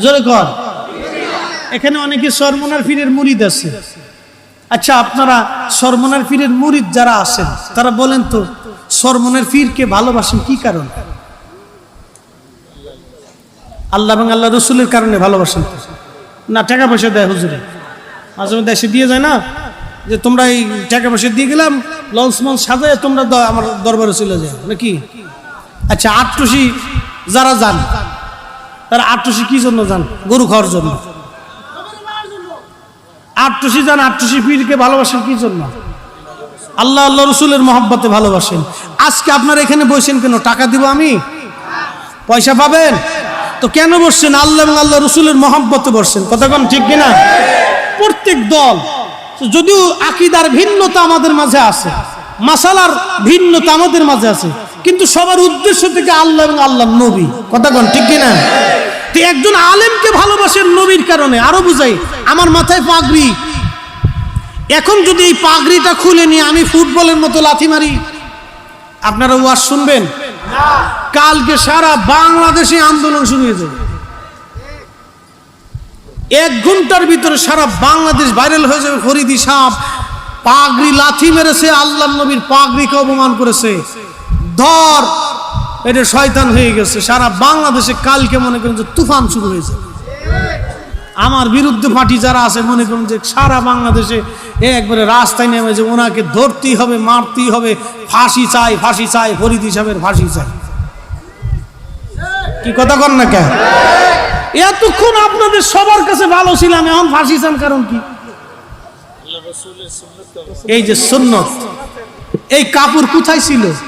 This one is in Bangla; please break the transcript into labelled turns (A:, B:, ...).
A: জোরে কর। এখানে অনেকে সরমনার পীরের মুরিদ আছে। আচ্ছা, আপনারা সরমনার পীরের মুরিদ যারা আছেন তারা বলেন তো, সরমনার পীরকে ভালোবাসেন কি কারণ? আল্লাহ এবং আল্লাহ রসুলের কারণে ভালোবাসেন না? টাকা পয়সা দেয় হুজুরে, মাঝে মধ্যে এসে দিয়ে যায় না, যে তোমরা এই টাকা পয়সা দিয়ে গেলাম, লঞ্চ মঞ্চ সাজায় তোমরা আমার দরবারে চলে যায় নাকি? আচ্ছা, আটটুসি যারা যান তারা আটটুসি কি জন্য যান? গরু খাওয়ার জন্য। আটটুসি যান, আটটুসি পীরকে ভালোবাসেন কি জন্য? আল্লাহ আল্লাহ রসুলের মহব্বতে ভালোবাসেন। আজকে আপনারা এখানে বসেন কেন? টাকা দিব আমি? পয়সা পাবেন তো কেন বসছেন? আল্লাহ এবং আল্লাহ রসুলের মহব্বতে বসছেন। কথা কোন ঠিক কিনা? প্রত্যেক দল, যদিও আকীদার ভিন্নতা আমাদের মাঝে আছে, মাসালার ভিন্নতা আমাদের মাঝে আছে, কিন্তু সবার উদ্দেশ্য থেকে আল্লাহ এবং আল্লাহ নবী। কথা কোন ঠিক কিনা? তো একজন আলেমকে ভালোবাসেন নবীর কারণে। আরো বুঝাই, আমার মাথায় পাগড়ি, এখন যদি এই পাগড়িটা খুলে নিয়ে আমি ফুটবলের মতো লাথি মারি, আপনারা ওয়াজ শুনবেন? কালকে সারা বাংলাদেশে আন্দোলন শুরু হয়ে যাবে। 1 ঘন্টার ভিতরে সারা বাংলাদেশ ভাইরাল হয়ে যাবে। ফরিদি সাহেব পাগড়ি লাথি মেরেছে, আল্লাহ নবীর পাগড়িকে অপমান করেছে, ধর এটা শয়তান হয়ে গেছে। সারা বাংলাদেশে কালকে মনে করেন যে তুফান শুরু হয়েছে। আমার বিরুদ্ধে পার্টি যারা আছে মনে করেন যে সারা বাংলাদেশে একবারে রাস্তায় নেমে যে ওনাকে ধরতেই হবে, মারতেই হবে, ফাঁসি চাই, ফাঁসি চাই, ফরিদি সাহেবের ফাঁসি চাই। কি কথা কন না কেন? এতক্ষণ আপনাদের সবার কাছে ভালো ছিলাম, এখন ফাঁসি চান কারণ কি? এই যে সুন্নত, এই কাপড় কোথায় ছিল?